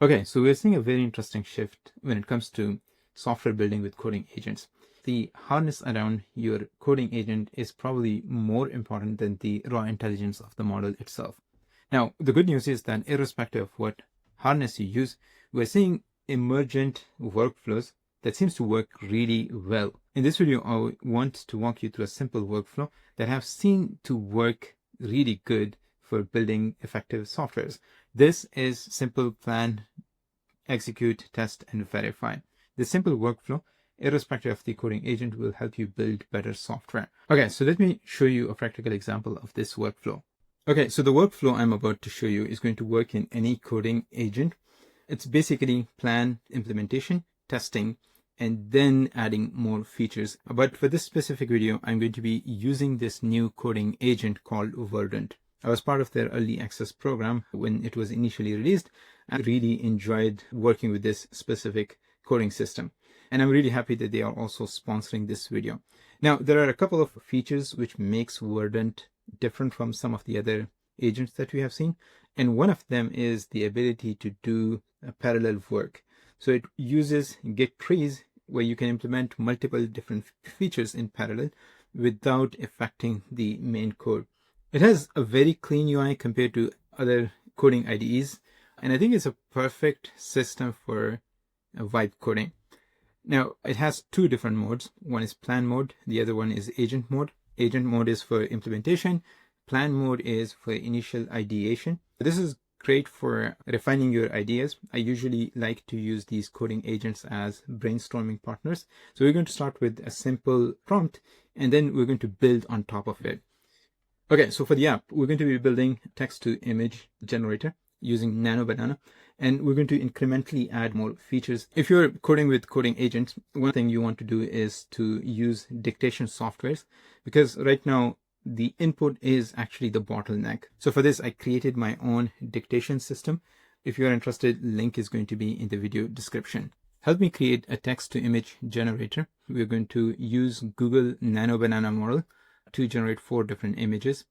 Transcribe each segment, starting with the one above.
Okay, so we're seeing a very interesting shift when it comes to software building with coding agents. The harness around your coding agent is probably more important than the raw intelligence of the model itself. Now, the good news is that irrespective of what harness you use, we're seeing emergent workflows that seems to work really well. In this video, I want to walk you through a simple workflow that have seen to work really good for building effective softwares. This is simple plan, execute, test, and verify. The simple workflow, irrespective of the coding agent, will help you build better software. Okay, so let me show you a practical example of this workflow. Okay, so the workflow I'm about to show you is going to work in any coding agent. It's basically plan, implementation, testing, and then adding more features. But for this specific video, I'm going to be using this new coding agent called Verdent. I was part of their early access program when it was initially released. I really enjoyed working with this specific coding system. And I'm really happy that they are also sponsoring this video. Now, there are a couple of features which makes Verdent different from some of the other agents that we have seen. And one of them is the ability to do parallel work. So it uses Git trees where you can implement multiple different features in parallel without affecting the main code. It has a very clean UI compared to other coding IDEs, and I think it's a perfect system for vibe coding. Now, it has two different modes. One is plan mode, the other one is agent mode. Agent mode is for implementation. Plan mode is for initial ideation. This is great for refining your ideas. I usually like to use these coding agents as brainstorming partners. So we're going to start with a simple prompt, and then we're going to build on top of it. Okay, so for the app, we're going to be building text-to-image generator using Nano Banana, and we're going to incrementally add more features. If you're coding with coding agents, one thing you want to do is to use dictation softwares, because right now the input is actually the bottleneck. So for this, I created my own dictation system. If you're interested, link is going to be in the video description. Help me create a text-to-image generator. We're going to use Google Nano Banana model to generate 4 different images.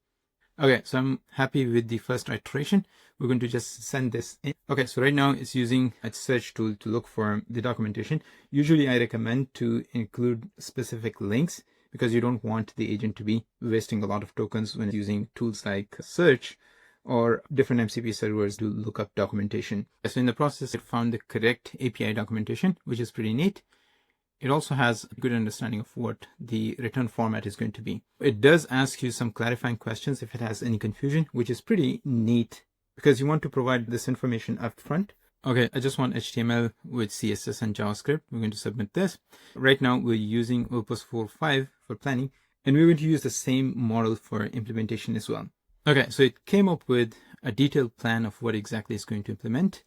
Okay, so I'm happy with the first iteration. We're going to just send this in. Okay, so right now it's using a search tool to look for the documentation. Usually I recommend to include specific links because you don't want the agent to be wasting a lot of tokens when using tools like search or different MCP servers to look up documentation. So in the process, it found the correct API documentation, which is pretty neat. It also has a good understanding of what the return format is going to be. It does ask you some clarifying questions if it has any confusion, which is pretty neat because you want to provide this information up front. Okay, I just want HTML with CSS and JavaScript. We're going to submit this. Right now, we're using Opus 4.5 for planning, and we're going to use the same model for implementation as well. Okay, so it came up with a detailed plan of what exactly it's going to implement.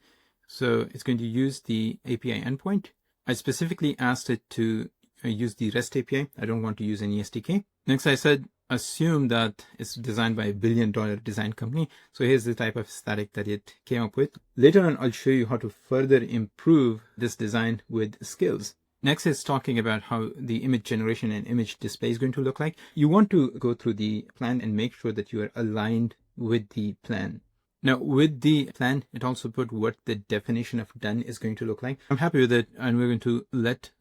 So it's going to use the API endpoint. I specifically asked it to use the REST API. I don't want to use any SDK. Next, I said, assume that it's designed by $1 billion design company. So here's the type of static that it came up with. Later on, I'll show you how to further improve this design with skills. Next is talking about how the image generation and image display is going to look like. You want to go through the plan and make sure that you are aligned with the plan. Now, with the plan, it also put what the definition of done is going to look like. I'm happy with it, and we're going to let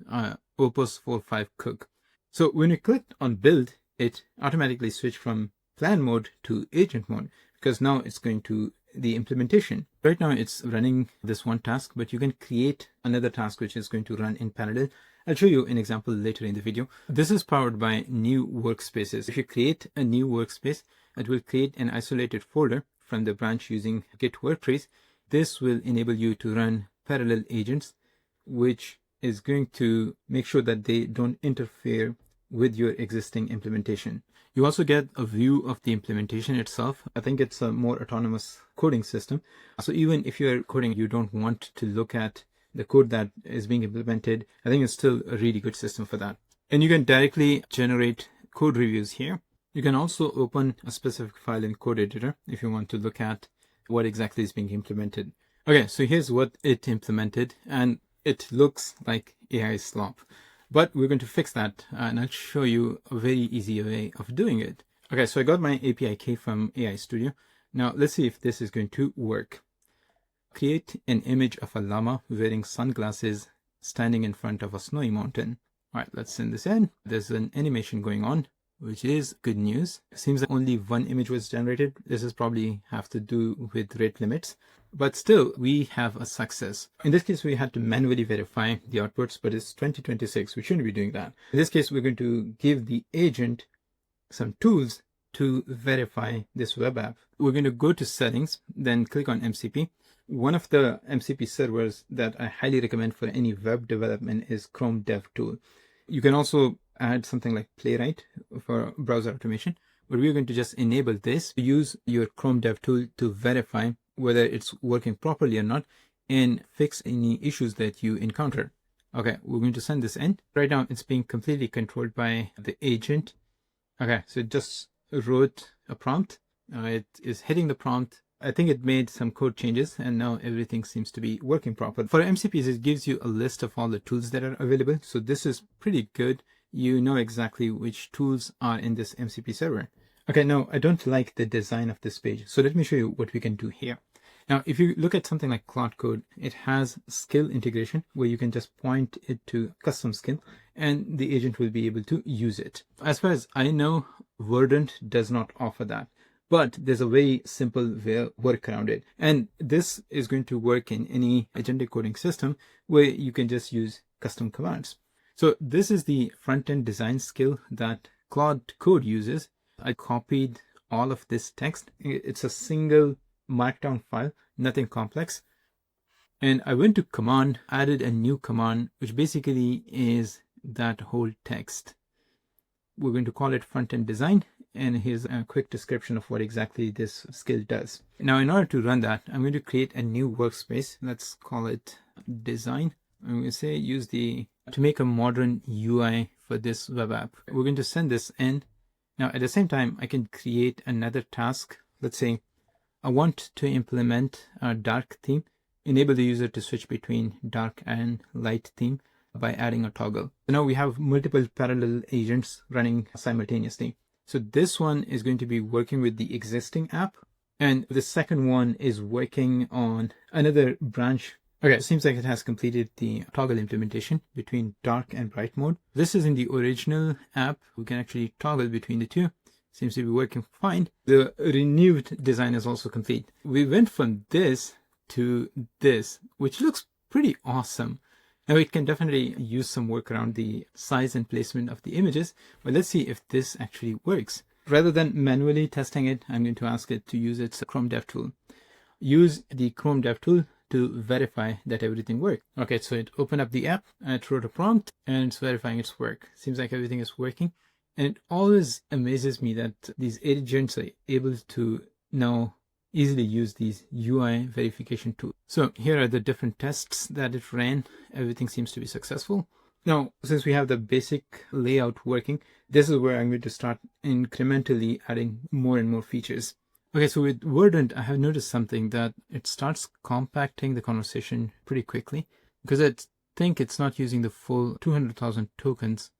Opus 4.5 cook. So when you click on build, it automatically switched from plan mode to agent mode, because now it's going to the implementation. Right now, it's running this one task, but you can create another task which is going to run in parallel. I'll show you an example later in the video. This is powered by new workspaces. If you create a new workspace, it will create an isolated folder from the branch using Git worktrace. This will enable you to run parallel agents, which is going to make sure that they don't interfere with your existing implementation. You also get a view of the implementation itself. I think it's a more autonomous coding system. So even if you're coding, you don't want to look at the code that is being implemented, I think it's still a really good system for that. And you can directly generate code reviews here. You can also open a specific file in code editor if you want to look at what exactly is being implemented. Okay, so here's what it implemented, and it looks like AI slop. But we're going to fix that, and I'll show you a very easy way of doing it. Okay, so I got my API key from AI Studio. Now let's see if this is going to work. create an image of a llama wearing sunglasses standing in front of a snowy mountain. All right, let's send this in. There's an animation going on, which is good news. It seems like only one image was generated. This is probably have to do with rate limits, but still we have a success. In this case, we had to manually verify the outputs, but it's 2026. We shouldn't be doing that. In this case, we're going to give the agent some tools to verify this web app. We're going to go to settings, then click on MCP. One of the MCP servers that I highly recommend for any web development is Chrome Dev Tool. You can also add something like Playwright for browser automation, but we're going to just enable this. Use your Chrome Dev Tool to verify whether it's working properly or not and fix any issues that you encounter. Okay, we're going to send this in. Right now, it's being completely controlled by the agent. Okay, so it just wrote a prompt. It is hitting the prompt. I think it made some code changes and now everything seems to be working properly. For MCPs, it gives you a list of all the tools that are available. So this is pretty good. You know exactly which tools are in this MCP server. Okay, now I don't like the design of this page. So let me show you what we can do here. Now, if you look at something like Cloud Code, it has skill integration where you can just point it to custom skill and the agent will be able to use it. As far as I know, Verdent does not offer that, but there's a very simple workaround it. And this is going to work in any agentic coding system where you can just use custom commands. So this is the front-end design skill that Cloud Code uses. I copied all of this text. It's a single markdown file, nothing complex. And I went to command, added a new command, which basically is that whole text. We're going to call it front-end design. And here's a quick description of what exactly this skill does. Now, in order to run that, I'm going to create a new workspace. Let's call it design. I'm going to say use to make a modern UI for this web app. We're going to send this in. Now, at the same time, I can create another task. Let's say I want to implement a dark theme, enable the user to switch between dark and light theme by adding a toggle. So now we have multiple parallel agents running simultaneously. So this one is going to be working with the existing app, and the second one is working on another branch. Okay, it seems like it has completed the toggle implementation between dark and bright mode. This is in the original app. We can actually toggle between the two. Seems to be working fine. The renewed design is also complete. We went from this to this, which looks pretty awesome. Now it can definitely use some work around the size and placement of the images, but let's see if this actually works. Rather than manually testing it, I'm going to ask it to use its Chrome Dev Tool. Use the Chrome Dev Tool to verify that everything worked. Okay, so it opened up the app, it wrote a prompt, and it's verifying its work. Seems like everything is working. And it always amazes me that these agents are able to now easily use these UI verification tools. So here are the different tests that it ran. Everything seems to be successful. Now, since we have the basic layout working, this is where I'm going to start incrementally adding more and more features. Okay, so with Verdent, I have noticed something that it starts compacting the conversation pretty quickly because I think it's not using the full 200,000 tokens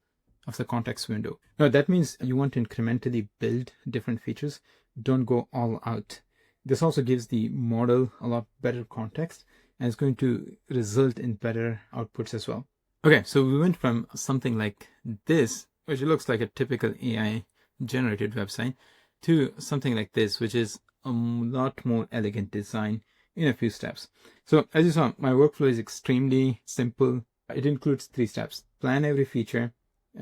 of the context window. Now, that means you want to incrementally build different features. Don't go all out. This also gives the model a lot better context and it's going to result in better outputs as well. Okay, so we went from something like this, which looks like a typical AI generated website, to something like this, which is a lot more elegant design in a few steps. So as you saw, my workflow is extremely simple. It includes 3 steps. Plan every feature.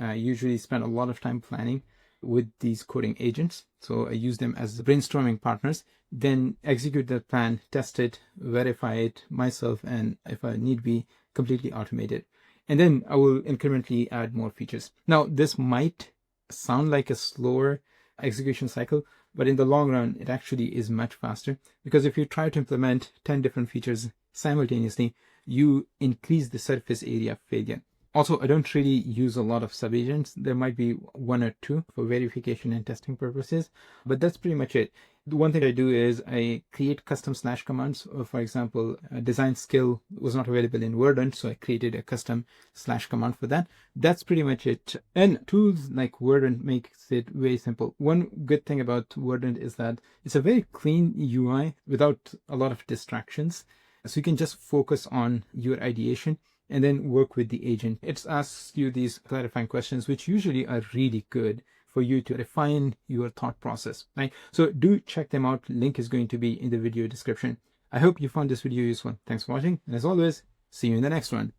I usually spend a lot of time planning with these coding agents. So I use them as brainstorming partners, then execute the plan, test it, verify it myself, and if I need be, completely automate it. And then I will incrementally add more features. Now, this might sound like a slower execution cycle, but in the long run, it actually is much faster because if you try to implement 10 different features simultaneously, you increase the surface area of failure. Also, I don't really use a lot of sub-agents. There might be 1 or 2 for verification and testing purposes, but that's pretty much it. The one thing I do is I create custom slash commands. For example, a design skill was not available in Verdent, so I created a custom slash command for that. That's pretty much it. And tools like Verdent makes it very simple. One good thing about Verdent is that it's a very clean UI without a lot of distractions. So you can just focus on your ideation and then work with the agent. It asks you these clarifying questions, which usually are really good for you to refine your thought process, right? So do check them out. Link is going to be in the video description. I hope you found this video useful. Thanks for watching. And as always, see you in the next one.